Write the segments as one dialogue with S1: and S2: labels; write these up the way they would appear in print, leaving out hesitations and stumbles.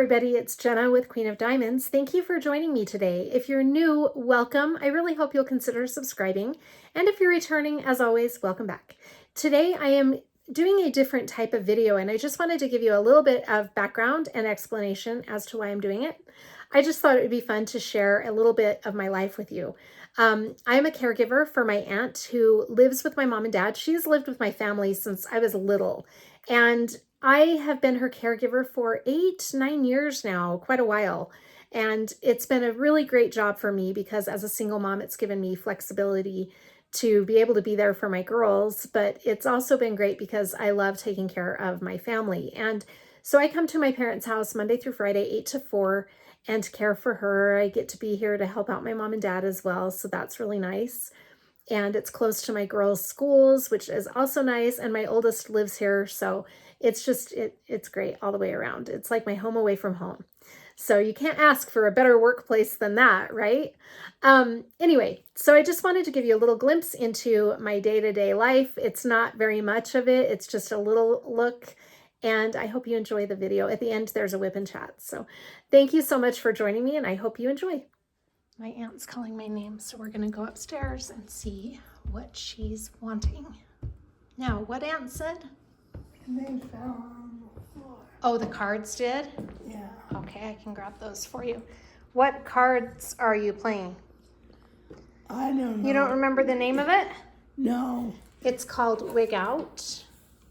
S1: everybody, it's Jenna with Queen of Diamonds. Thank you for joining me today. If you're new, welcome. I really hope you'll consider subscribing. And if you're returning, as always, welcome back. Today I am doing a different type of video, and I just wanted to give you a little bit of background and explanation as to why I'm doing it. I just thought it would be fun to share a little bit of my life with you. I'm a caregiver for my aunt who lives with my mom and dad. She's lived with my family since I was little, and I have been her caregiver for 8-9 years now, quite a while. And it's been a really great job for me because as a single mom, it's given me flexibility to be able to be there for my girls. But it's also been great because I love taking care of my family. And so I come to my parents' house Monday through Friday, 8 to 4, and care for her. I get to be here to help out my mom and dad as well. So that's really nice. And it's close to my girls' schools, which is also nice. And my oldest lives here. So it's just, it's great all the way around. It's like my home away from home. So you can't ask for a better workplace than that, right? Anyway, so I just wanted to give you a little glimpse into my day-to-day life. It's not very much of it. It's just a little look. And I hope you enjoy the video. At the end, there's a WIP and chat. So thank you so much for joining me, and I hope you enjoy. My aunt's calling my name, so we're going to go upstairs and see what she's wanting. Now, what aunt said?
S2: They fell on the floor.
S1: Oh, the cards did?
S2: Yeah.
S1: Okay, I can grab those for you. What cards are you playing?
S2: I don't know.
S1: You don't remember the name of it?
S2: No.
S1: It's called Wig Out.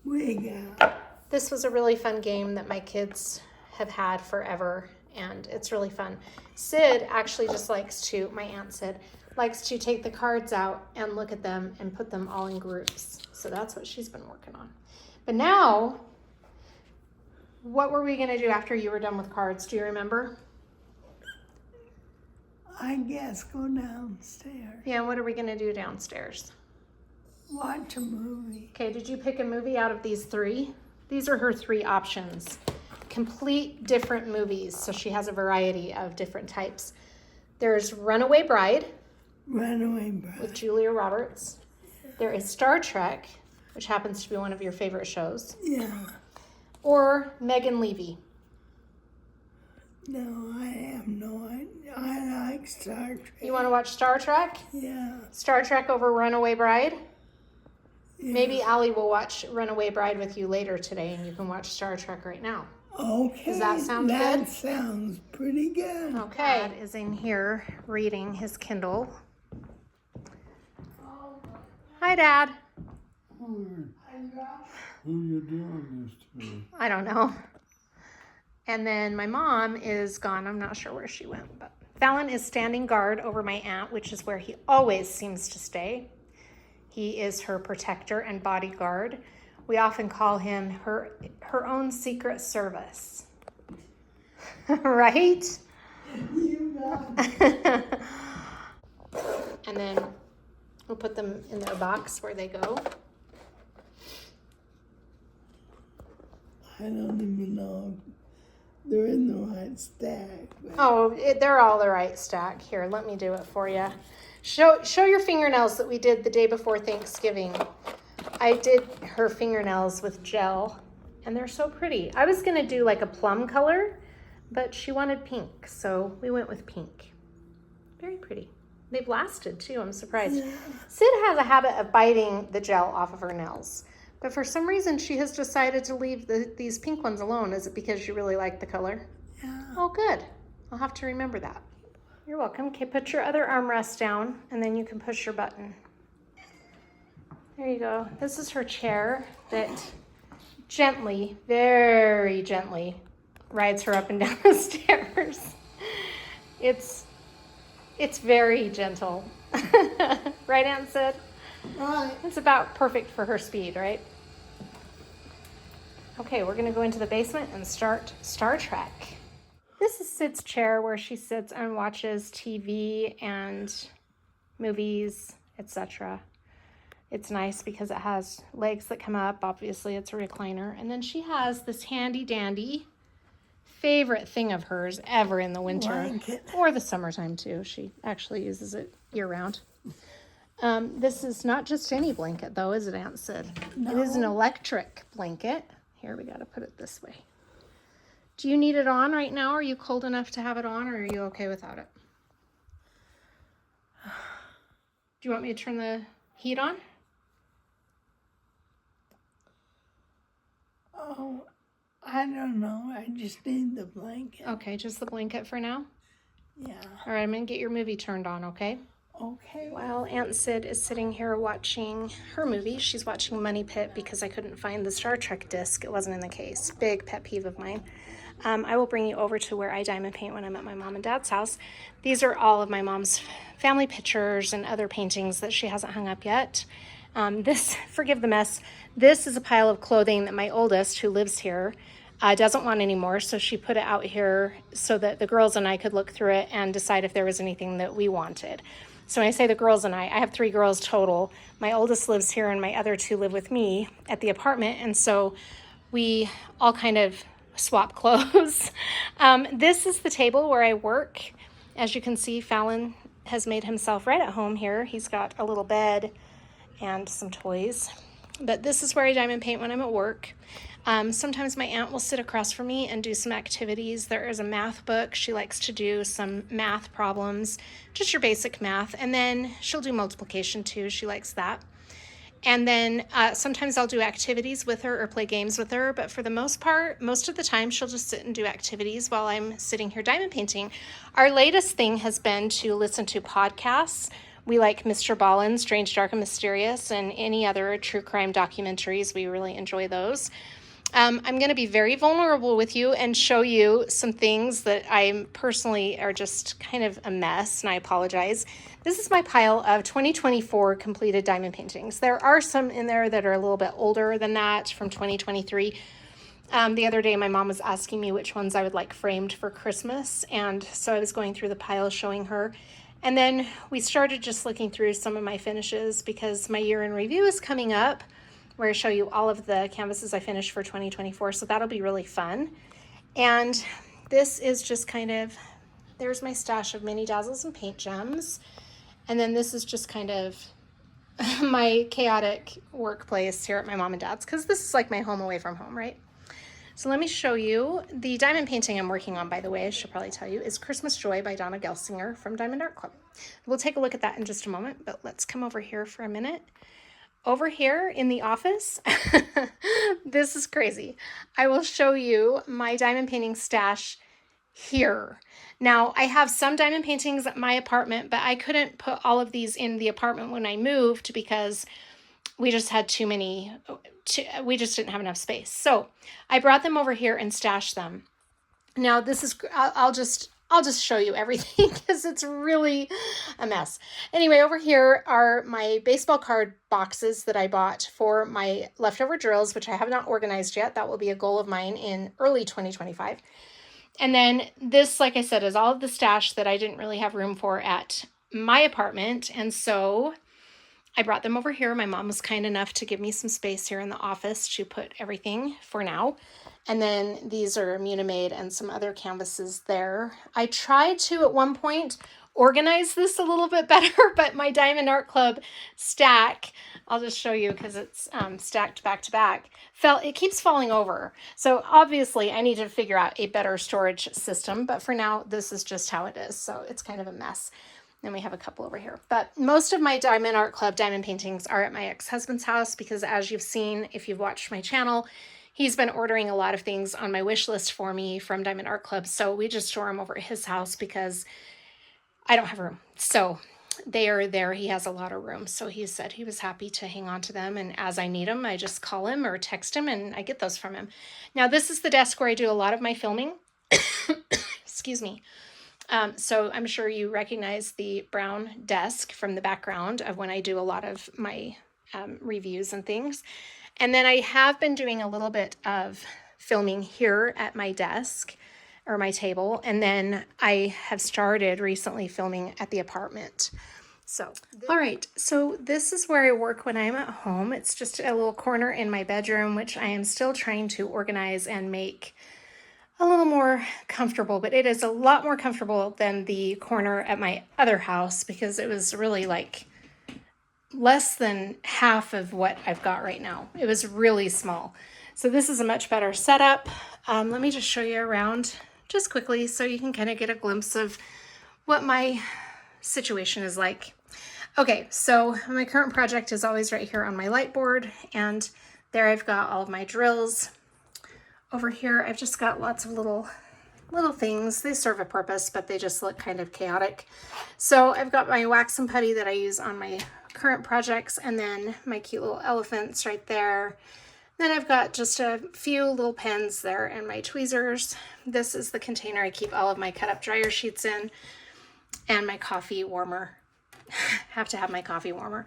S2: Wig out.
S1: This was a really fun game that my kids have had forever, and it's really fun. Sid actually just likes to, my aunt Sid, likes to take the cards out and look at them and put them all in groups. So that's what she's been working on. But now, what were we going to do after you were done with cards? Do you remember?
S2: I guess go downstairs.
S1: Yeah, what are we going to do downstairs?
S2: Watch a movie.
S1: Okay, did you pick a movie out of these three? These are her three options. Complete different movies, so she has a variety of different types. There's Runaway Bride.
S2: Runaway Bride.
S1: With Julia Roberts. There is Star Trek, which happens to be one of your favorite shows.
S2: Yeah.
S1: Or Megan Levy.
S2: No, I have no idea. I like Star Trek.
S1: You want to watch Star Trek?
S2: Yeah.
S1: Star Trek over Runaway Bride?
S2: Yeah.
S1: Maybe Allie will watch Runaway Bride with you later today, and you can watch Star Trek right now.
S2: Okay.
S1: Does that sound good?
S2: That sounds pretty good.
S1: Okay. Dad is in here reading his Kindle. Hi, Dad.
S3: Who you doing this to?
S1: I don't know. And then my mom is gone. I'm not sure where she went, but Fallon is standing guard over my aunt, which is where he always seems to stay. He is her protector and bodyguard. We often call him her own secret service. Right?
S2: You got it.
S1: And then we'll put them in their box where they go.
S2: I don't even know if they're in the right stack. But
S1: Oh, they're all the right stack. Here, let me do it for you. Show your fingernails that we did the day before Thanksgiving. I did her fingernails with gel, and they're so pretty. I was going to do like a plum color, but she wanted pink, so we went with pink. Very pretty. They've lasted, too. I'm surprised.
S2: Yeah.
S1: Sid has a habit of biting the gel off of her nails, but for some reason, she has decided to leave these pink ones alone. Is it because you really like the color?
S2: Yeah.
S1: Oh, good. I'll have to remember that. You're welcome. Okay, put your other armrest down, and then you can push your button. There you go. This is her chair that gently, very gently, rides her up and down the stairs. It's very gentle. Right, Aunt Sid?
S2: Right.
S1: It's about perfect for her speed, right? Okay, we're going to go into the basement and start Star Trek. This is Sid's chair where she sits and watches TV and movies, etc. It's nice because it has legs that come up. Obviously, it's a recliner. And then she has this handy dandy favorite thing of hers ever in the winter.
S2: Blanket.
S1: Or the summertime, too. She actually uses it year-round. This is not just any blanket, though, is it, Aunt Sid?
S2: No.
S1: It is an electric blanket. Here, we got to put it this way. Do you need it on right now? Are you cold enough to have it on, or are you okay without it? Do you want me to turn the heat on?
S2: Oh, I don't know. I just need the blanket.
S1: Okay, just the blanket for now?
S2: Yeah.
S1: All right, I'm going to get your movie turned on, okay?
S2: Okay.
S1: While Aunt Sid is sitting here watching her movie, she's watching Money Pit because I couldn't find the Star Trek disc. It wasn't in the case. Big pet peeve of mine. I will bring you over to where I diamond paint when I'm at my mom and dad's house. These are all of my mom's family pictures and other paintings that she hasn't hung up yet. This, forgive the mess, this is a pile of clothing that my oldest, who lives here, doesn't want anymore, so she put it out here so that the girls and I could look through it and decide if there was anything that we wanted. So when I say the girls and I have 3 girls total. My oldest lives here and my other 2 live with me at the apartment, and so we all kind of swap clothes. This is the table where I work. As you can see, Fallon has made himself right at home here. He's got a little bed and some toys. But this is where I diamond paint when I'm at work. Sometimes my aunt will sit across from me and do some activities. There is a math book. She likes to do some math problems, just your basic math. And then she'll do multiplication too. She likes that. And then sometimes I'll do activities with her or play games with her. But for the most part, most of the time, she'll just sit and do activities while I'm sitting here diamond painting. Our latest thing has been to listen to podcasts. We like Mr. Ballen, Strange, Dark, and Mysterious, and any other true crime documentaries. We really enjoy those. I'm going to be very vulnerable with you and show you some things that I personally are just kind of a mess, and I apologize. This is my pile of 2024 completed diamond paintings. There are some in there that are a little bit older than that, from 2023. The other day, my mom was asking me which ones I would like framed for Christmas, and so I was going through the pile showing her. And then we started just looking through some of my finishes because my year in review is coming up, where I show you all of the canvases I finished for 2024. So that'll be really fun. And this is just kind of, there's my stash of mini dazzles and paint gems. And then this is just kind of my chaotic workplace here at my mom and dad's, because this is like my home away from home, right? So let me show you the diamond painting I'm working on, by the way, I should probably tell you, is Christmas Joy by Donna Gelsinger from Diamond Art Club. We'll take a look at that in just a moment, but let's come over here for a minute. Over here in the office, this is crazy. I will show you my diamond painting stash here. Now, I have some diamond paintings at my apartment, but I couldn't put all of these in the apartment when I moved because we just had too many, we just didn't have enough space. So I brought them over here and stashed them. Now this is, I'll just show you everything because it's really a mess. Anyway, over here are my baseball card boxes that I bought for my leftover drills, which I have not organized yet. That will be a goal of mine in early 2025. And then this, like I said, is all of the stash that I didn't really have room for at my apartment. And so I brought them over here. My mom was kind enough to give me some space here in the office to put everything for now. And then these are Munimade and some other canvases there. I tried to, at one point, organize this a little bit better, but my Diamond Art Club stack, I'll just show you because it's stacked back to back, it keeps falling over. So obviously I need to figure out a better storage system, but for now, this is just how it is. So it's kind of a mess. Then we have a couple over here. But most of my Diamond Art Club diamond paintings are at my ex-husband's house because, as you've seen, if you've watched my channel, he's been ordering a lot of things on my wish list for me from Diamond Art Club. So we just store them over at his house because I don't have room. So they are there. He has a lot of room. So he said he was happy to hang on to them. And as I need them, I just call him or text him and I get those from him. Now, this is the desk where I do a lot of my filming. Excuse me. So I'm sure you recognize the brown desk from the background of when I do a lot of my reviews and things. And then I have been doing a little bit of filming here at my desk or my table. And then I have started recently filming at the apartment. So, all right. So this is where I work when I'm at home. It's just a little corner in my bedroom, which I am still trying to organize and make a little more comfortable, but it is a lot more comfortable than the corner at my other house because it was really like less than half of what I've got right now. It was really small. So this is a much better setup. Let me just show you around just quickly so you can kind of get a glimpse of what my situation is like. Okay, so my current project is always right here on my light board, and there I've got all of my drills. Over here, I've just got lots of little things. They serve a purpose, but they just look kind of chaotic. So I've got my wax and putty that I use on my current projects, and then my cute little elephants right there. Then I've got just a few little pens there and my tweezers. This is the container I keep all of my cut up dryer sheets in, and my coffee warmer. Have to have my coffee warmer.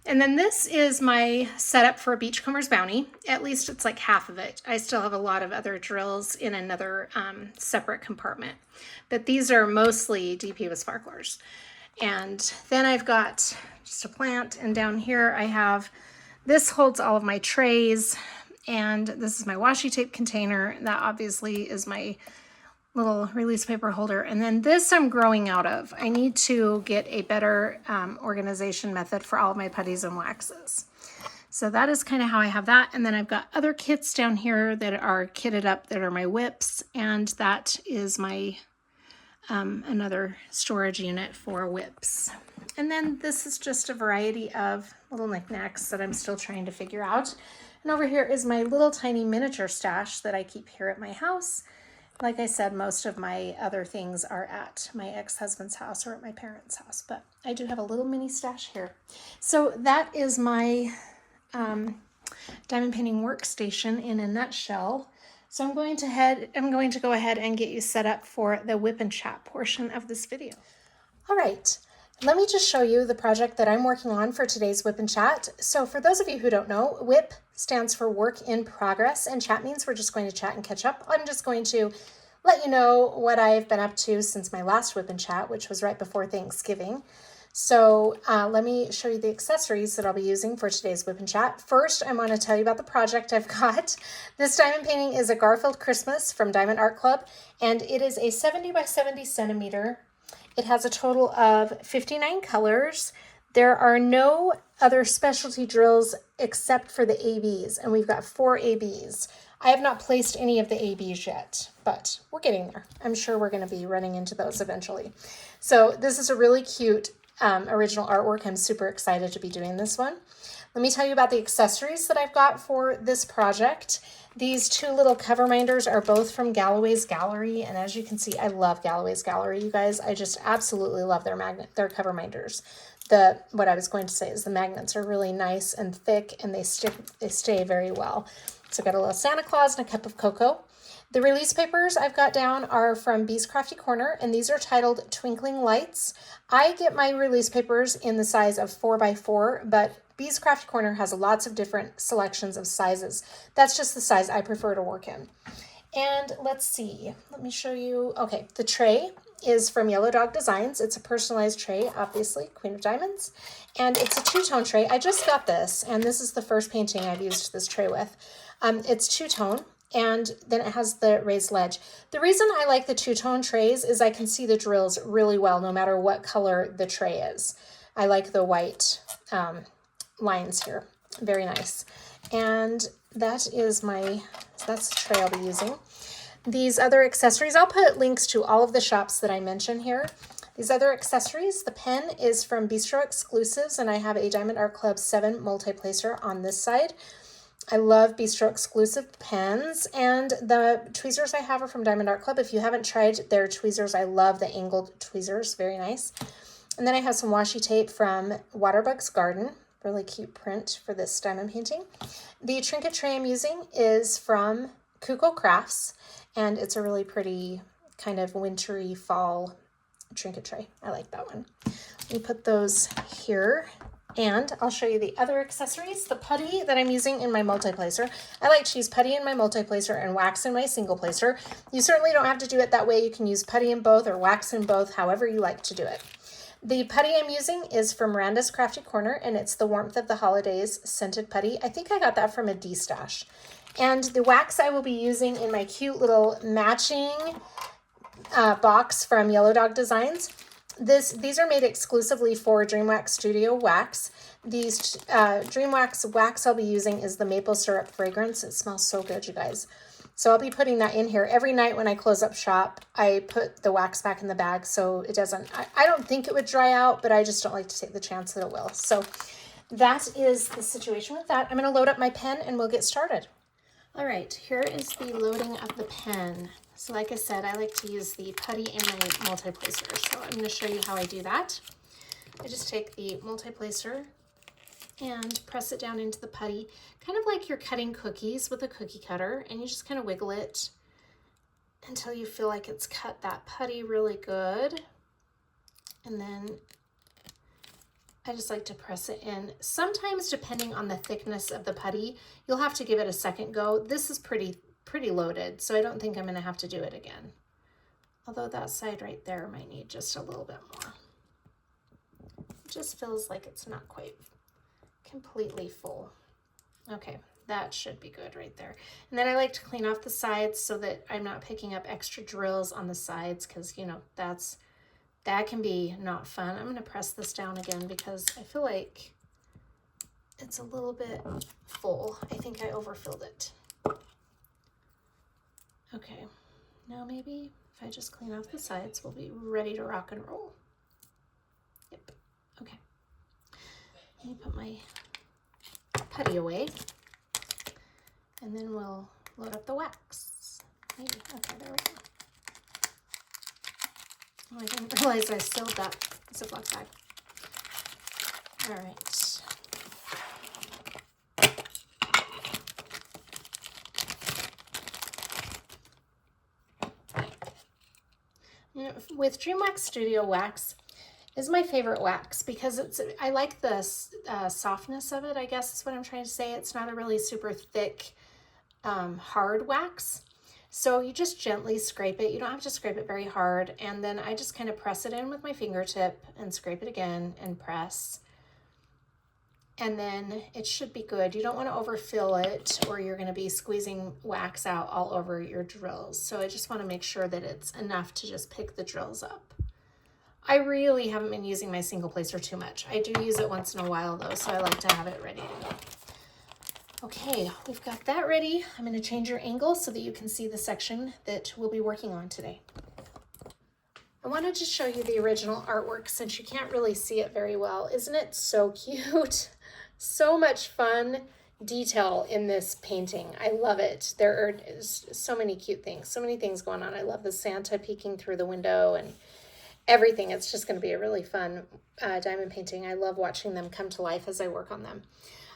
S1: And then this is my setup for a Beachcomber's Bounty. At least it's like half of it. I still have a lot of other drills in another separate compartment, but these are mostly DP with sparklers. And then I've got just a plant, and down here I have, this holds all of my trays, and this is my washi tape container. That obviously is my little release paper holder. And then this I'm growing out of. I need to get a better organization method for all of my putties and waxes. So that is kind of how I have that. And then I've got other kits down here that are kitted up that are my WIPs, and that is my another storage unit for WIPs. And then this is just a variety of little knickknacks that I'm still trying to figure out. And over here is my little tiny miniature stash that I keep here at my house. Like I said, most of my other things are at my ex-husband's house or at my parents' house, but I do have a little mini stash here. So that is my diamond painting workstation in a nutshell. So I'm going to go ahead and get you set up for the WIP and chat portion of this video. All right, let me just show you the project that I'm working on for today's WIP and chat. So for those of you who don't know, WIP stands for work in progress, and chat means we're just going to chat and catch up. I'm just going to let you know what I've been up to since my last WIP and chat, which was right before Thanksgiving. So let me show you the accessories that I'll be using for today's WIP and chat. First, I'm going to tell you about the project I've got. This diamond painting is a Garfield Christmas from Diamond Art Club, and it is a 70 by 70 centimeter. It has a total of 59 colors. There are no other specialty drills except for the ABs, and we've got 4 ABs. I have not placed any of the ABs yet, but we're getting there. I'm sure we're going to be running into those eventually. So this is a really cute original artwork. I'm super excited to be doing this one. Let me tell you about the accessories that I've got for this project. These 2 little Coverminders are both from Galloways Gallery, and as you can see, I love Galloways Gallery, you guys. I just absolutely love their Coverminders. What I was going to say is the magnets are really nice and thick, and they stay very well. So I've got a little Santa Claus and a cup of cocoa. The release papers I've got down are from Bee's Crafty Corner, and these are titled Twinkling Lights. I get my release papers in the size of 4x4, but Bee's Crafty Corner has lots of different selections of sizes. That's just the size I prefer to work in. And let's see, let me show you. Okay, the tray is from Wendyksdesigns. It's a personalized tray, obviously, Queen of Diamonds. And it's a 2-tone tray. I just got this, and this is the first painting I've used this tray with. It's 2-tone, and then it has the raised ledge. The reason I like the 2-tone trays is I can see the drills really well, no matter what color the tray is. I like the white lines here. Very nice. And that's the tray I'll be using. These other accessories, I'll put links to all of the shops that I mention here. These other accessories, the pen is from Bistro Exclusives, and I have a Diamond Art Club 7 multi-placer on this side. I love Bistro Exclusive pens, and the tweezers I have are from Diamond Art Club. If you haven't tried their tweezers, I love the angled tweezers, very nice. And then I have some washi tape from Waterbug's Garden, really cute print for this diamond painting. The Trinket Tray I'm using is from Kuko Crafts, and it's a really pretty kind of wintry fall trinket tray. I like that one. Let me put those here. And I'll show you the other accessories. The putty that I'm using in my multi-placer. I like to use putty in my multi-placer and wax in my single placer. You certainly don't have to do it that way. You can use putty in both or wax in both, however you like to do it. The putty I'm using is from Randa's Crafty Corner, and it's the Warmth of the Holidays scented putty. I think I got that from a D-stash. And the wax I will be using in my cute little matching box from Wendyksdesigns. These are made exclusively for DreamWax Studio Wax. These DreamWax wax I'll be using is the maple syrup fragrance. It smells so good, you guys. So I'll be putting that in here. Every night when I close up shop, I put the wax back in the bag so it doesn't, I don't think it would dry out, but I just don't like to take the chance that it will. So that is the situation with that. I'm going to load up my pen and we'll get started. All right, here is the loading of the pen. So like I said, I like to use the Putty and my multi-placer. So I'm going to show you how I do that. I just take the multi-placer and press it down into the putty, kind of like you're cutting cookies with a cookie cutter, and you just kind of wiggle it until you feel like it's cut that putty really good. And then I just like to press it in. Sometimes, depending on the thickness of the putty, you'll have to give it a second go. This is pretty loaded, so I don't think I'm going to have to do it again. Although that side right there might need just a little bit more. It just feels like it's not quite completely full. Okay, that should be good right there. And then I like to clean off the sides so that I'm not picking up extra drills on the sides, because you know that can be not fun. I'm going to press this down again because I feel like it's a little bit full. I think I overfilled it. Okay, now maybe if I just clean off the sides, we'll be ready to rock and roll. Yep, okay. Let me put my putty away, and then we'll load up the wax. Maybe, okay, there we go. Oh, I didn't realize I sealed that Ziploc bag. All right. You know, with DreamWax Studio Wax is my favorite wax because I like the softness of it, I guess is what I'm trying to say. It's not a really super thick, hard wax. So you just gently scrape it. You don't have to scrape it very hard. And then I just kind of press it in with my fingertip and scrape it again and press. And then it should be good. You don't want to overfill it or you're going to be squeezing wax out all over your drills. So I just want to make sure that it's enough to just pick the drills up. I really haven't been using my single placer too much. I do use it once in a while though, so I like to have it ready to go. Okay, we've got that ready. I'm going to change your angle so that you can see the section that we'll be working on today. I wanted to show you the original artwork since you can't really see it very well. Isn't it so cute? So much fun detail in this painting. I love it. There are so many cute things, so many things going on. I love the Santa peeking through the window and everything. It's just going to be a really fun diamond painting. I love watching them come to life as I work on them.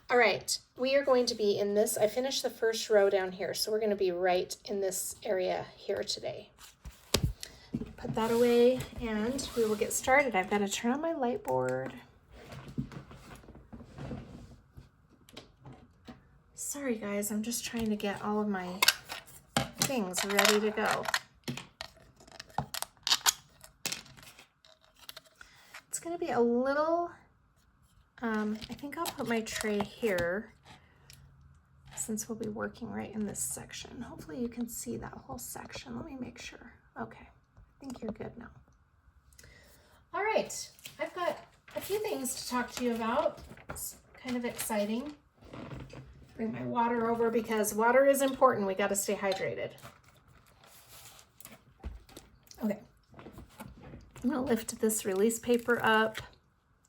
S1: All right, we are going to be in this. I finished the first row down here, so we're going to be right in this area here today. Put that away and we will get started. I've got to turn on my light board. Sorry guys, I'm just trying to get all of my things ready to go. It's going to be a little, I think I'll put my tray here since we'll be working right in this section. Hopefully you can see that whole section. Let me make sure. Okay, I think you're good now. All right, I've got a few things to talk to you about. It's kind of exciting. Bring my water over because water is important. We got to stay hydrated. Okay, I'm going to lift this release paper up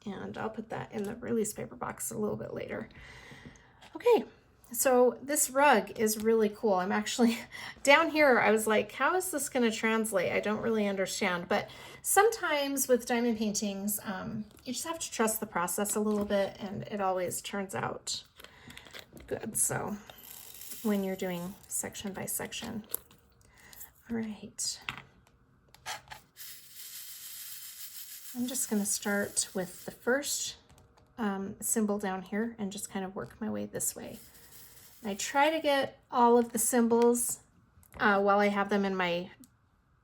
S1: and I'll put that in the release paper box a little bit later. Okay, so this rug is really cool. I'm actually down here. I was like, how is this going to translate? I don't really understand, but sometimes with diamond paintings, you just have to trust the process a little bit and it always turns out good. So when you're doing section by section. All right. I'm just going to start with the first symbol down here and just kind of work my way this way. I try to get all of the symbols while I have them in my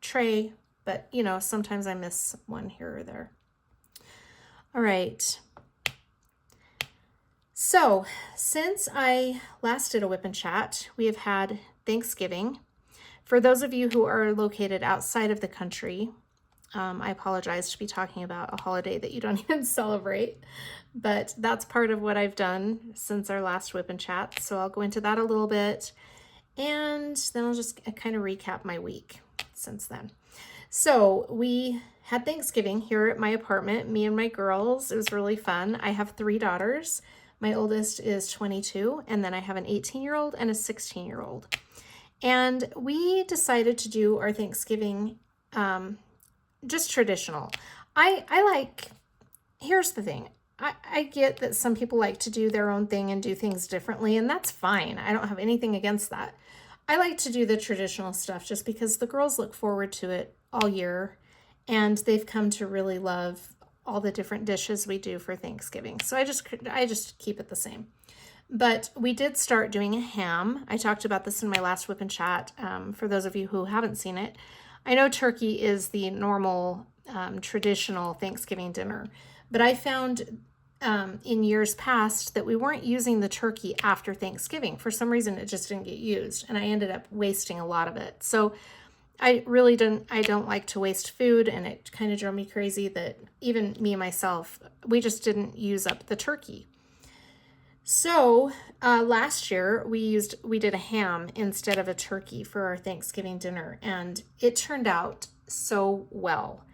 S1: tray, but you know, sometimes I miss one here or there. All right. So since I last did a WIP and chat, we have had Thanksgiving. For those of you who are located outside of the country, I apologize to be talking about a holiday that you don't even celebrate, but that's part of what I've done since our last WIP and chat. So I'll go into that a little bit, and then I'll just kind of recap my week since then. So we had Thanksgiving here at my apartment, me and my girls. It was really fun. I have 3 daughters. My oldest is 22, and then I have an 18-year-old and a 16-year-old. And we decided to do our Thanksgiving just traditional. Here's the thing. I get that some people like to do their own thing and do things differently, and that's fine. I don't have anything against that. I like to do the traditional stuff just because the girls look forward to it all year, and they've come to really love all the different dishes we do for Thanksgiving. So I just keep it the same. But we did start doing a ham. I talked about this in my last WIP and chat. For those of you who haven't seen it, I know turkey is the normal traditional Thanksgiving dinner, but I found in years past that we weren't using the turkey after Thanksgiving. For some reason, it just didn't get used, and I ended up wasting a lot of it. So I don't like to waste food, and it kind of drove me crazy that even me myself, we just didn't use up the turkey. So last year we did a ham instead of a turkey for our Thanksgiving dinner, and it turned out so well.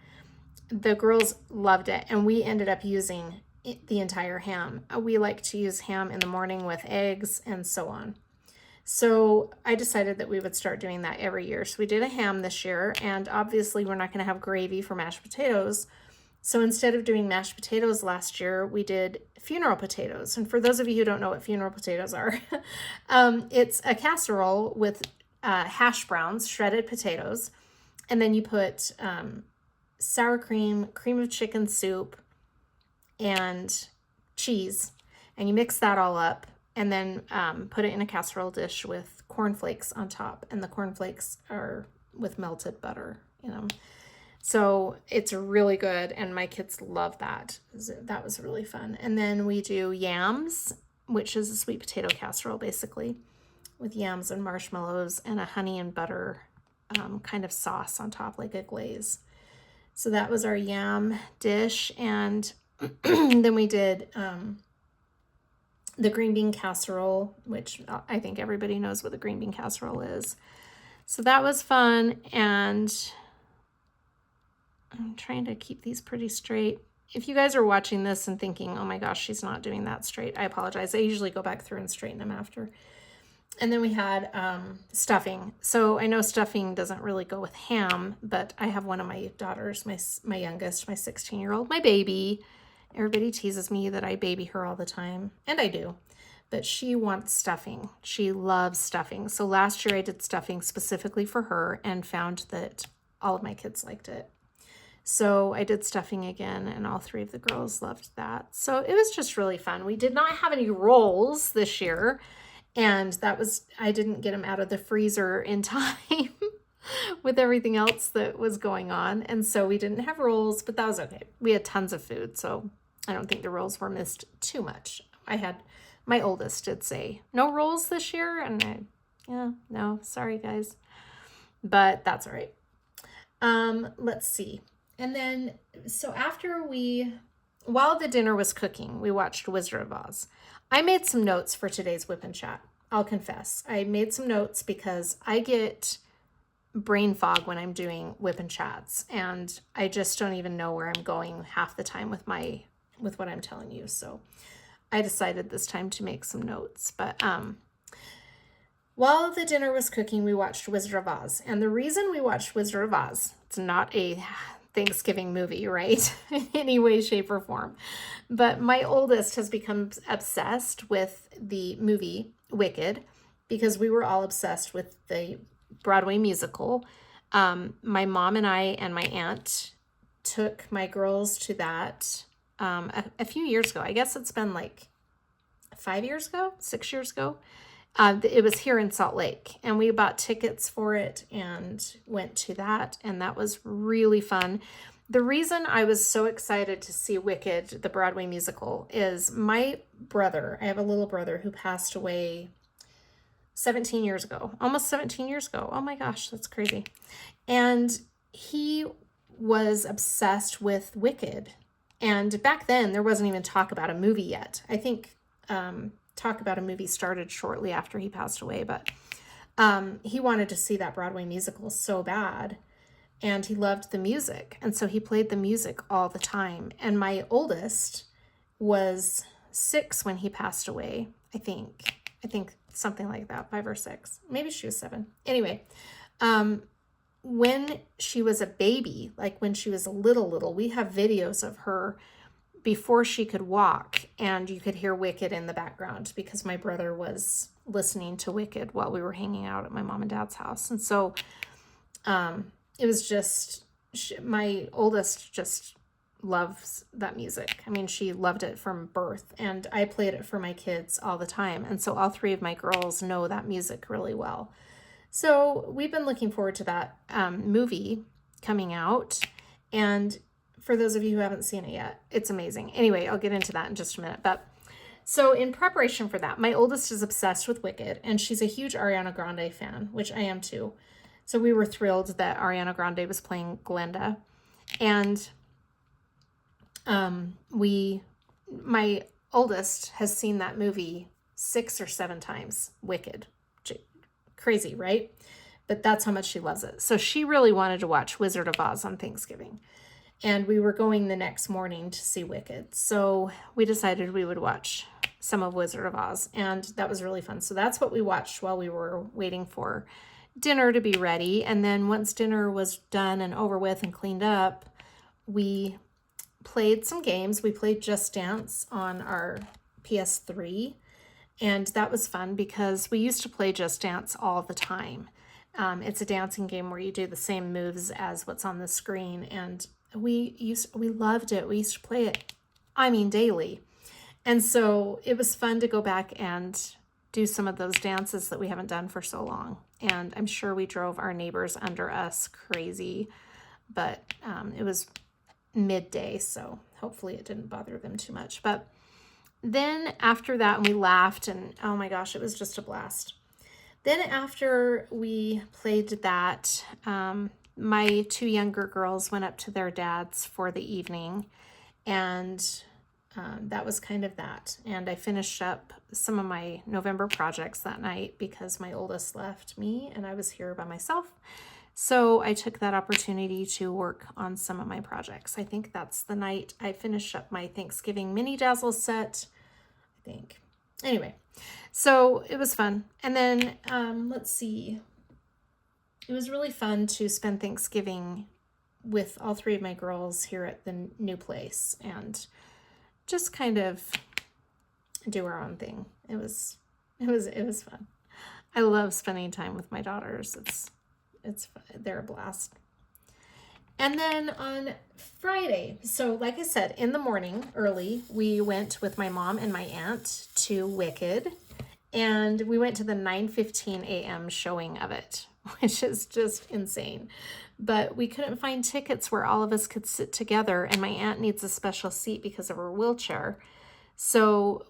S1: The girls loved it, and we ended up using the entire ham. We like to use ham in the morning with eggs and so on. So I decided that we would start doing that every year. So we did a ham this year, and obviously we're not going to have gravy for mashed potatoes. So instead of doing mashed potatoes last year, we did funeral potatoes. And for those of you who don't know what funeral potatoes are, it's a casserole with hash browns, shredded potatoes, and then you put sour cream, cream of chicken soup, and cheese, and you mix that all up, and then put it in a casserole dish with cornflakes on top, and the cornflakes are with melted butter in them. So it's really good, and my kids love that. That was really fun. And then we do yams, which is a sweet potato casserole, basically, with yams and marshmallows and a honey and butter kind of sauce on top, like a glaze. So that was our yam dish, and then we did the green bean casserole, which I think everybody knows what the green bean casserole is. So that was fun, and I'm trying to keep these pretty straight. If you guys are watching this and thinking, oh my gosh, she's not doing that straight, I apologize. I usually go back through and straighten them after. And then we had stuffing. So I know stuffing doesn't really go with ham, but I have one of my daughters, my youngest, my 16-year-old, my baby. Everybody teases me that I baby her all the time, and I do. But she wants stuffing. She loves stuffing. So last year I did stuffing specifically for her and found that all of my kids liked it. So I did stuffing again, and all 3 of the girls loved that. So it was just really fun. We did not have any rolls this year, and I didn't get them out of the freezer in time with everything else that was going on. And so we didn't have rolls, but that was okay. We had tons of food, so I don't think the rolls were missed too much. My oldest did say, no rolls this year, and no, sorry guys, but that's all right. Let's see. And then, so while the dinner was cooking, we watched Wizard of Oz. I made some notes for today's WIP and Chat. I'll confess. I made some notes because I get brain fog when I'm doing WIP and Chats, and I just don't even know where I'm going half the time with what I'm telling you. So I decided this time to make some notes. But while the dinner was cooking, we watched Wizard of Oz. And the reason we watched Wizard of Oz, it's not a Thanksgiving movie, right? In any way, shape, or form. But my oldest has become obsessed with the movie Wicked because we were all obsessed with the Broadway musical. My mom and I and my aunt took my girls to that a few years ago. I guess it's been like 6 years ago. It was here in Salt Lake, and we bought tickets for it and went to that, and that was really fun. The reason I was so excited to see Wicked, the Broadway musical, is my brother. I have a little brother who passed away 17 years ago, almost 17 years ago. Oh my gosh, that's crazy. And he was obsessed with Wicked. And back then, there wasn't even talk about a movie yet. I think talk about a movie started shortly after he passed away, but he wanted to see that Broadway musical so bad. And he loved the music. And so he played the music all the time. And my oldest was 6 when he passed away, I think. I think something like that, 5 or 6. Maybe she was 7. Anyway, when she was a baby, like when she was a little, we have videos of her before she could walk, and you could hear Wicked in the background because my brother was listening to Wicked while we were hanging out at my mom and dad's house. And so it was just, my oldest just loves that music. I mean, she loved it from birth, and I played it for my kids all the time. And so all 3 of my girls know that music really well. So we've been looking forward to that movie coming out. And for those of you who haven't seen it yet, it's amazing. Anyway, I'll get into that in just a minute. But so in preparation for that, my oldest is obsessed with Wicked, and she's a huge Ariana Grande fan, which I am too. So we were thrilled that Ariana Grande was playing Glenda. And my oldest has seen that movie 6 or 7 times, Wicked. Crazy, right? But that's how much she loves it. So she really wanted to watch Wizard of Oz on Thanksgiving. And we were going the next morning to see Wicked. So we decided we would watch some of Wizard of Oz. And that was really fun. So that's what we watched while we were waiting for dinner to be ready. And then once dinner was done and over with and cleaned up, we played some games. We played Just Dance on our PS3. And that was fun because we used to play Just Dance all the time. It's a dancing game where you do the same moves as what's on the screen. And we loved it. We used to play it, I mean, daily. And so it was fun to go back and do some of those dances that we haven't done for so long. And I'm sure we drove our neighbors under us crazy, but it was midday, so hopefully it didn't bother them too much. But then after that, we laughed, and oh my gosh, it was just a blast. Then after we played that, my 2 younger girls went up to their dads for the evening, and that was kind of that. And I finished up some of my November projects that night because my oldest left me and I was here by myself. So I took that opportunity to work on some of my projects. I think that's the night I finished up my Thanksgiving mini dazzle set, I think. Anyway, so it was fun. And then let's see. It was really fun to spend Thanksgiving with all 3 of my girls here at the new place and just kind of do our own thing. It was fun. I love spending time with my daughters. It's fun. They're a blast. And then on Friday, so like I said, in the morning early, we went with my mom and my aunt to Wicked, and we went to the 9:15 a.m. showing of it, which is just insane. But we couldn't find tickets where all of us could sit together, and my aunt needs a special seat because of her wheelchair. So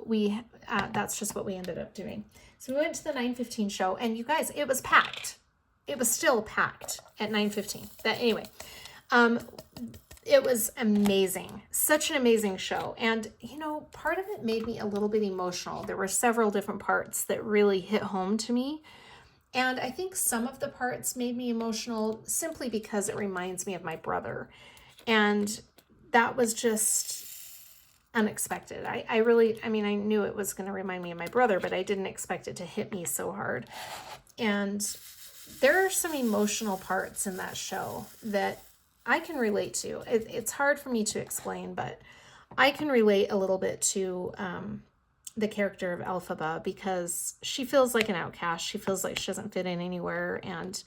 S1: that's just what we ended up doing. So we went to the 9:15 show, and you guys, it was packed. It was still packed at 9:15. Anyway, it was amazing. Such an amazing show. And, part of it made me a little bit emotional. There were several different parts that really hit home to me. And I think some of the parts made me emotional simply because it reminds me of my brother. And that was just unexpected. I knew it was going to remind me of my brother, but I didn't expect it to hit me so hard. And there are some emotional parts in that show that I can relate to. It's hard for me to explain, but I can relate a little bit to the character of Elphaba because she feels like an outcast. She feels like she doesn't fit in anywhere. And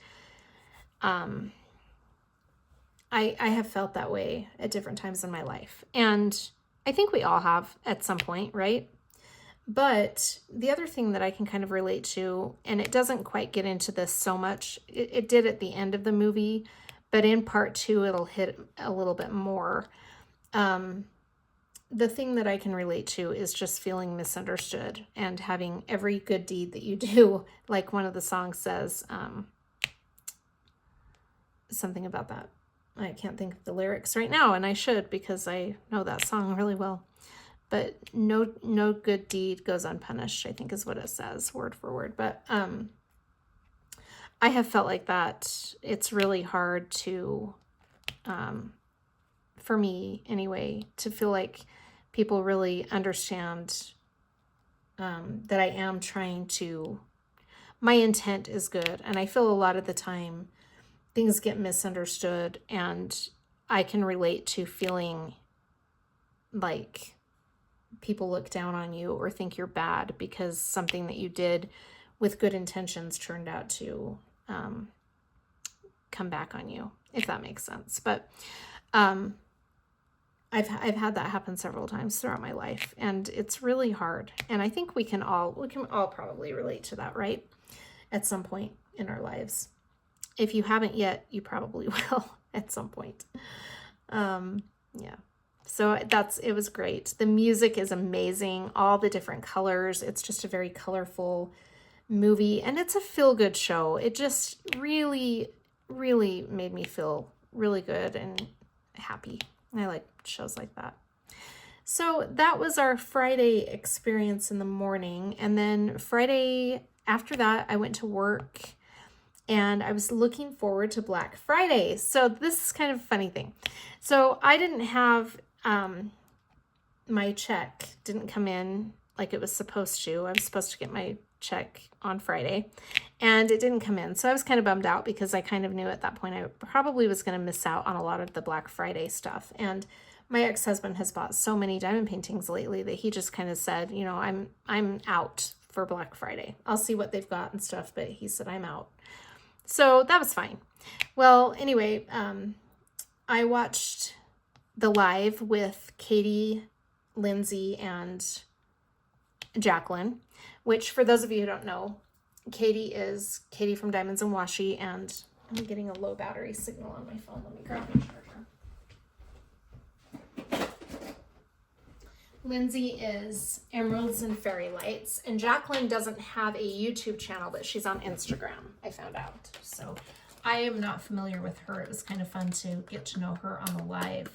S1: I have felt that way at different times in my life. And I think we all have at some point, right? But the other thing that I can kind of relate to, and it doesn't quite get into this so much, it did at the end of the movie, but in part 2, it'll hit a little bit more. The thing that I can relate to is just feeling misunderstood and having every good deed that you do, like one of the songs says, something about that. I can't think of the lyrics right now, and I should because I know that song really well. But no good deed goes unpunished, I think is what it says, word for word. But I have felt like that. It's really hard to, for me anyway, to feel like people really understand that I am trying to, my intent is good. And I feel a lot of the time things get misunderstood, and I can relate to feeling like people look down on you or think you're bad because something that you did with good intentions turned out to come back on you, if that makes sense. But I've had that happen several times throughout my life, and it's really hard. And I think we can all probably relate to that, right? At some point in our lives. If you haven't yet, you probably will at some point. Yeah. So it was great. The music is amazing. All the different colors. It's just a very colorful movie, and it's a feel-good show. It just really, really made me feel really good and happy. I like shows like that. So that was our Friday experience in the morning. And then Friday after that, I went to work, and I was looking forward to Black Friday. So this is kind of a funny thing. So I didn't have, my check didn't come in like it was supposed to. I was supposed to get my check on Friday, and it didn't come in. So I was kind of bummed out because I kind of knew at that point I probably was going to miss out on a lot of the Black Friday stuff. And my ex-husband has bought so many diamond paintings lately that he just kind of said, you know, I'm out for Black Friday. I'll see what they've got and stuff, but he said I'm out. So that was fine. Well, anyway, I watched the live with Katie, Lindsay, and Jacqueline, which for those of you who don't know, Katie is Katie from Diamonds and Washi, and I'm getting a low battery signal on my phone. Let me grab my charger. Lindsay is Emeralds and Fairy Lights, and Jacqueline doesn't have a YouTube channel, but she's on Instagram, I found out. So I am not familiar with her. It was kind of fun to get to know her on the live.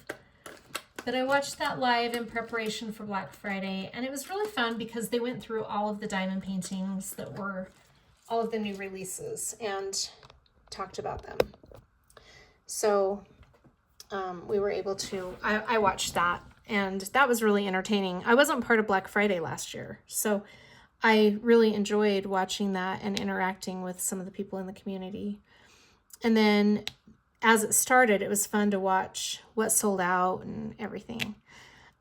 S1: But I watched that live in preparation for Black Friday, and it was really fun because they went through all of the diamond paintings that were all of the new releases and talked about them. So we were able to, I watched that, and that was really entertaining. I wasn't part of Black Friday last year, so I really enjoyed watching that and interacting with some of the people in the community. And then as it started, it was fun to watch what sold out and everything.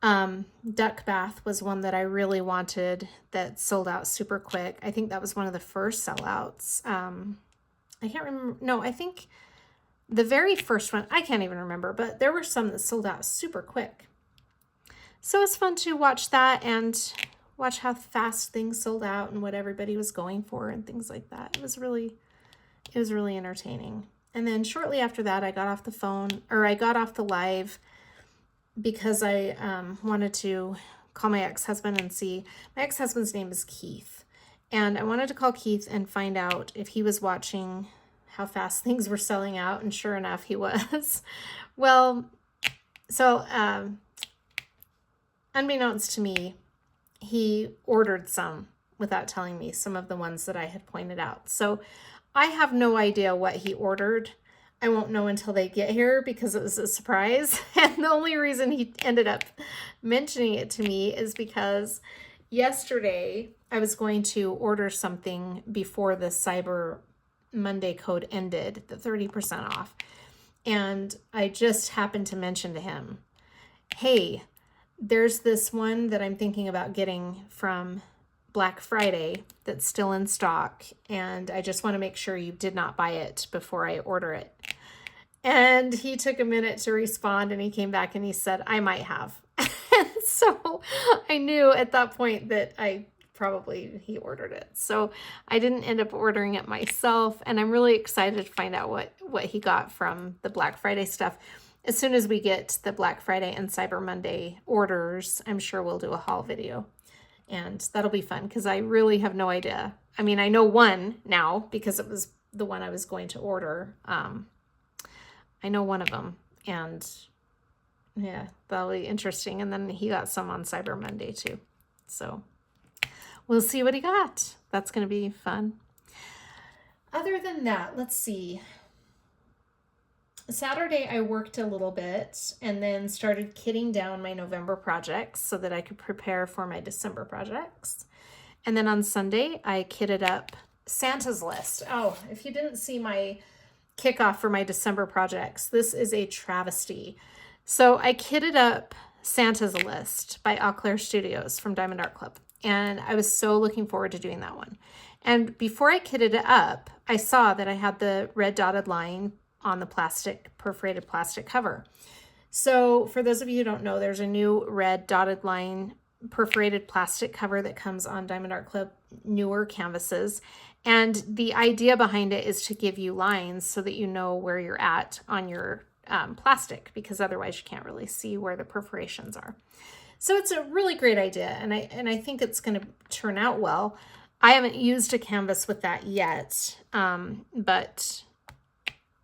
S1: Duck Bath was one that I really wanted that sold out super quick. I think that was one of the first sellouts. I can't remember. No, I think the very first one, I can't even remember, but there were some that sold out super quick. So it's fun to watch that and watch how fast things sold out and what everybody was going for and things like that. It was really entertaining. And then shortly after that, I got off the live because I wanted to call my ex-husband and see. My ex-husband's name is Keith. And I wanted to call Keith and find out if he was watching how fast things were selling out. And sure enough, he was. Well, so unbeknownst to me, he ordered some without telling me, some of the ones that I had pointed out. So I have no idea what he ordered. I won't know until they get here because it was a surprise. And the only reason he ended up mentioning it to me is because yesterday I was going to order something before the Cyber Monday code ended, the 30% off. And I just happened to mention to him, hey, there's this one that I'm thinking about getting from Black Friday that's still in stock, and I just want to make sure you did not buy it before I order it. And he took a minute to respond, and he came back and he said, I might have. And so I knew at that point that he ordered it. So I didn't end up ordering it myself, and I'm really excited to find out what he got from the Black Friday stuff. As soon as we get the Black Friday and Cyber Monday orders, I'm sure we'll do a haul video. And that'll be fun because I really have no idea. I mean, I know one now because it was the one I was going to order. I know one of them. And yeah, that'll be interesting. And then he got some on Cyber Monday too. So we'll see what he got. That's going to be fun. Other than that, let's see. Saturday, I worked a little bit and then started kitting down my November projects so that I could prepare for my December projects. And then on Sunday, I kitted up Santa's list. Oh, if you didn't see my kickoff for my December projects, this is a travesty. So I kitted up Santa's List by Eau Claire Studios from Diamond Art Club. And I was so looking forward to doing that one. And before I kitted it up, I saw that I had the red dotted line on the perforated plastic cover. So for those of you who don't know, there's a new red dotted line perforated plastic cover that comes on Diamond Art Club newer canvases. And the idea behind it is to give you lines so that you know where you're at on your plastic, because otherwise you can't really see where the perforations are. So it's a really great idea, and I think it's going to turn out well. I haven't used a canvas with that yet, but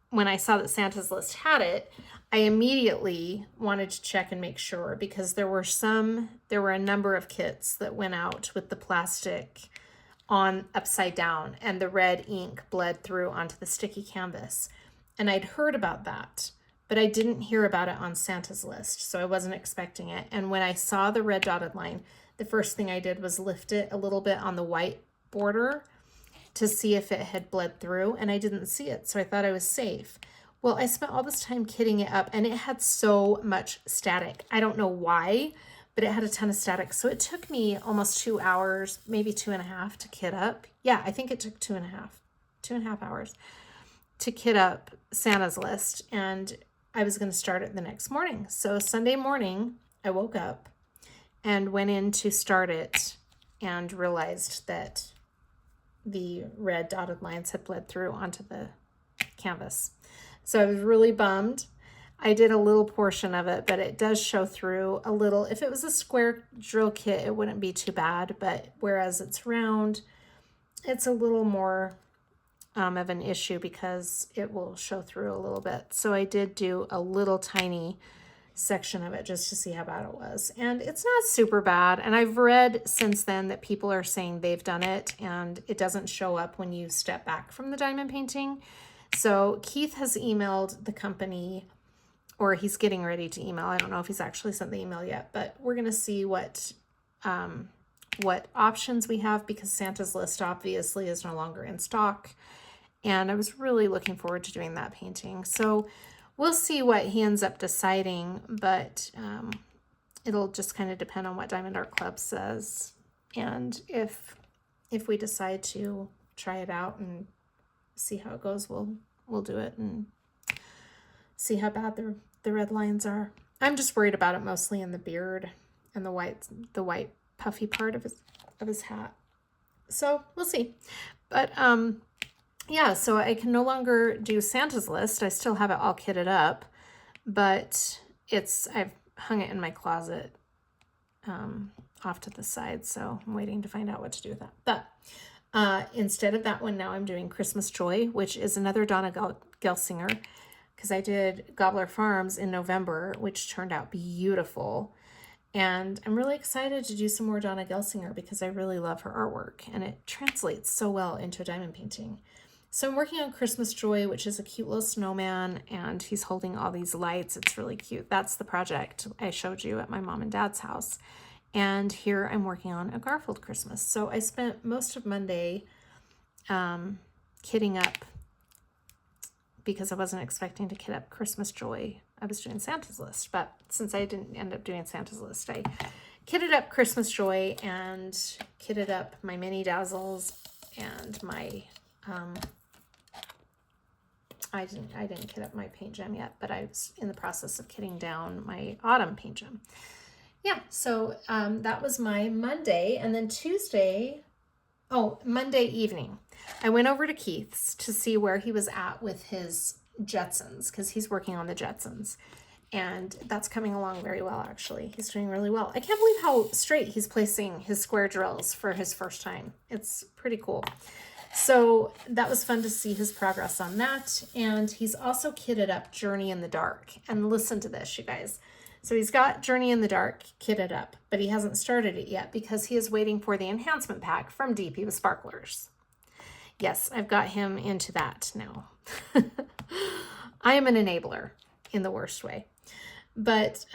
S1: when I saw that Santa's List had it, I immediately wanted to check and make sure, because there were a number of kits that went out with the plastic on upside down and the red ink bled through onto the sticky canvas. And I'd heard about that, but I didn't hear about it on Santa's List, so I wasn't expecting it. And when I saw the red dotted line, the first thing I did was lift it a little bit on the white border to see if it had bled through, and I didn't see it, so I thought I was safe. Well, I spent all this time kitting it up, and it had so much static. I don't know why, but it had a ton of static. So it took me almost 2 hours, maybe 2.5 to kit up. Yeah, I think it took 2.5 hours to kit up Santa's List, and I was going to start it the next morning. So Sunday morning, I woke up and went in to start it and realized that the red dotted lines had bled through onto the canvas. So I was really bummed. I did a little portion of it, but it does show through a little. If it was a square drill kit, it wouldn't be too bad, but whereas it's round, it's a little more of an issue because it will show through a little bit. So I did do a little tiny section of it just to see how bad it was. And it's not super bad. And I've read since then that people are saying they've done it and it doesn't show up when you step back from the diamond painting. So Keith has emailed the company, or he's getting ready to email. I don't know if he's actually sent the email yet, but we're going to see what options we have, because Santa's List obviously is no longer in stock. And I was really looking forward to doing that painting. So we'll see what he ends up deciding, but it'll just kind of depend on what Diamond Art Club says. And if we decide to try it out and see how it goes, we'll do it and see how bad the red lines are. I'm just worried about it mostly in the beard and the white puffy part of his hat. So we'll see. But yeah, so I can no longer do Santa's List. I still have it all kitted up, but I've hung it in my closet off to the side, so I'm waiting to find out what to do with that. But instead of that one, now I'm doing Christmas Joy, which is another Donna Gelsinger, because I did Gobbler Farms in November, which turned out beautiful. And I'm really excited to do some more Donna Gelsinger because I really love her artwork, and it translates so well into a diamond painting. So I'm working on Christmas Joy, which is a cute little snowman, and he's holding all these lights. It's really cute. That's the project I showed you at my mom and dad's house. And here I'm working on a Garfield Christmas. So I spent most of Monday kitting up, because I wasn't expecting to kit up Christmas Joy. I was doing Santa's List, but since I didn't end up doing Santa's List, I kitted up Christmas Joy and kitted up my mini dazzles and my I didn't kit up my paint gem yet, but I was in the process of kitting down my autumn paint gem. Yeah, so that was my Monday. And then Monday evening, I went over to Keith's to see where he was at with his Jetsons, because he's working on the Jetsons. And that's coming along very well, actually. He's doing really well. I can't believe how straight he's placing his square drills for his first time. It's pretty cool. So that was fun to see his progress on that. And he's also kitted up Journey in the Dark. And listen to this, you guys. So he's got Journey in the Dark kitted up, but he hasn't started it yet because he is waiting for the enhancement pack from DP with Sparklers. Yes, I've got him into that now. I am an enabler in the worst way. But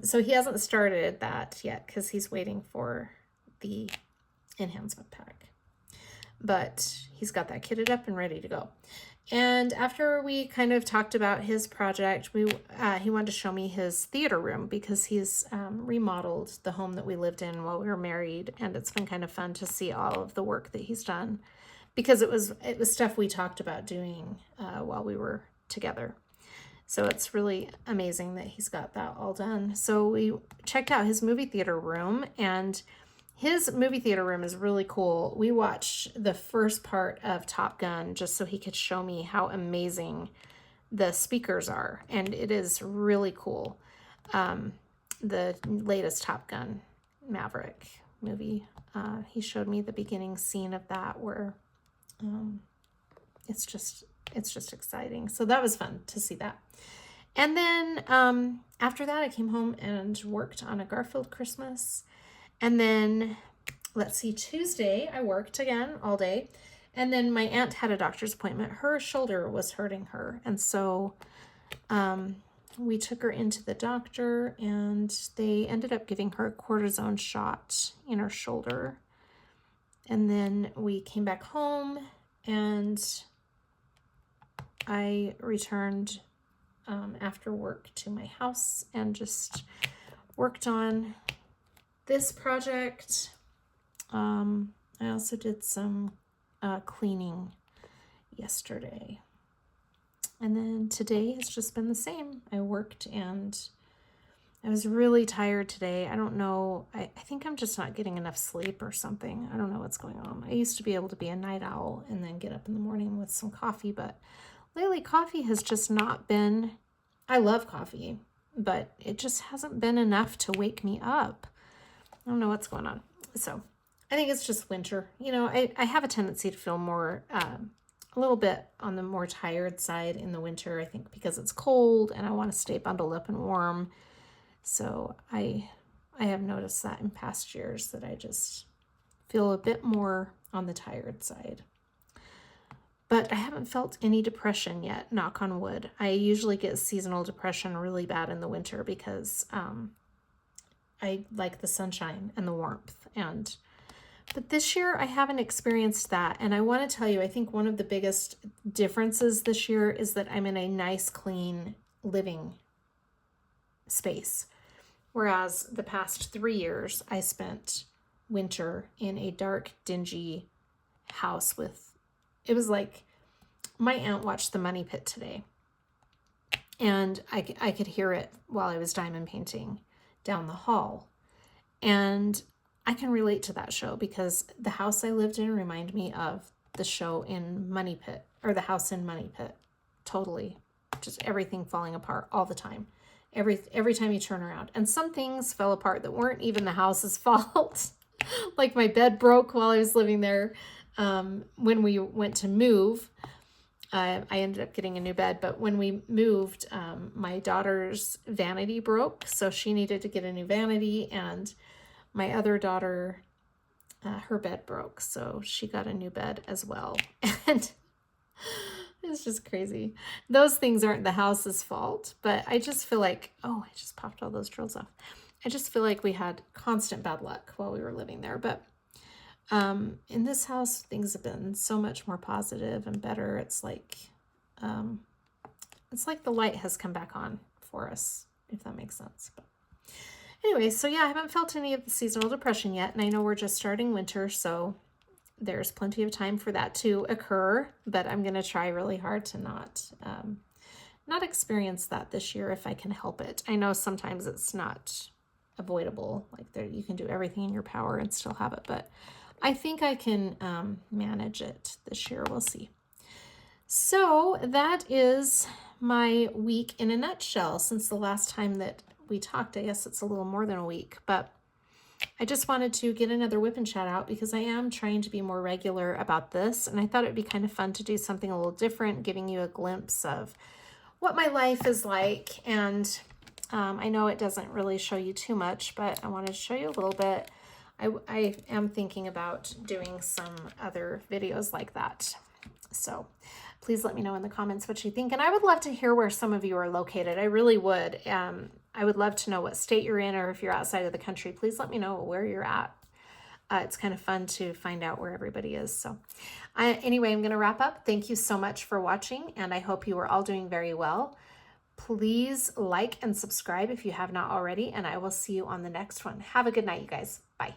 S1: so he hasn't started that yet because he's waiting for the enhancement pack. But he's got that kitted up and ready to go. And after we kind of talked about his project, he wanted to show me his theater room because he's remodeled the home that we lived in while we were married. And it's been kind of fun to see all of the work that he's done because it was stuff we talked about doing while we were together. So it's really amazing that he's got that all done. So we checked out his movie theater room, and his movie theater room is really cool. We watched the first part of Top Gun just so he could show me how amazing the speakers are. And it is really cool. The latest Top Gun Maverick movie, he showed me the beginning scene of that where it's just exciting. So that was fun to see that. And then after that, I came home and worked on a Garfield Christmas. And then, let's see, Tuesday, I worked again all day. And then my aunt had a doctor's appointment. Her shoulder was hurting her. And so we took her into the doctor, and they ended up giving her a cortisone shot in her shoulder. And then we came back home, and I returned after work to my house and just worked on this project. I also did some cleaning yesterday. And then today has just been the same. I worked and I was really tired today. I don't know. I think I'm just not getting enough sleep or something. I don't know what's going on. I used to be able to be a night owl and then get up in the morning with some coffee, but lately coffee has just not been, I love coffee, but it just hasn't been enough to wake me up. I don't know what's going on. So I think it's just winter. You know, I have a tendency to feel more, a little bit on the more tired side in the winter, I think because it's cold and I want to stay bundled up and warm. So I have noticed that in past years that I just feel a bit more on the tired side. But I haven't felt any depression yet, knock on wood. I usually get seasonal depression really bad in the winter because I like the sunshine and the warmth. But this year I haven't experienced that. And I want to tell you, I think one of the biggest differences this year is that I'm in a nice, clean living space. Whereas the past 3 years, I spent winter in a dark, dingy house with, it was like my aunt watched The Money Pit today. And I could hear it while I was diamond painting down the hall. And I can relate to that show because the house I lived in reminded me of the show in Money Pit, or the house in Money Pit. Totally. Just everything falling apart all the time. Every time you turn around. And some things fell apart that weren't even the house's fault. Like my bed broke while I was living there. When we went to move, I ended up getting a new bed, but when we moved, my daughter's vanity broke, so she needed to get a new vanity, and my other daughter, her bed broke, so she got a new bed as well. And it's just crazy. Those things aren't the house's fault, but I just feel like, oh, I just popped all those drills off. I just feel like we had constant bad luck while we were living there, but in this house, things have been so much more positive and better. It's like the light has come back on for us, if that makes sense. But anyway, so yeah, I haven't felt any of the seasonal depression yet, and I know we're just starting winter, so there's plenty of time for that to occur, but I'm going to try really hard to not experience that this year if I can help it. I know sometimes it's not avoidable, like you can do everything in your power and still have it, but I think I can manage it this year. We'll see. So that is my week in a nutshell since the last time that we talked. I guess it's a little more than a week, but I just wanted to get another WIP and chat out because I am trying to be more regular about this, and I thought it'd be kind of fun to do something a little different, giving you a glimpse of what my life is like. And I know it doesn't really show you too much, but I wanted to show you a little bit. I am thinking about doing some other videos like that. So please let me know in the comments what you think. And I would love to hear where some of you are located. I really would. I would love to know what state you're in, or if you're outside of the country, please let me know where you're at. It's kind of fun to find out where everybody is. So anyway, I'm going to wrap up. Thank you so much for watching, and I hope you are all doing very well. Please like and subscribe if you have not already, and I will see you on the next one. Have a good night, you guys. Bye.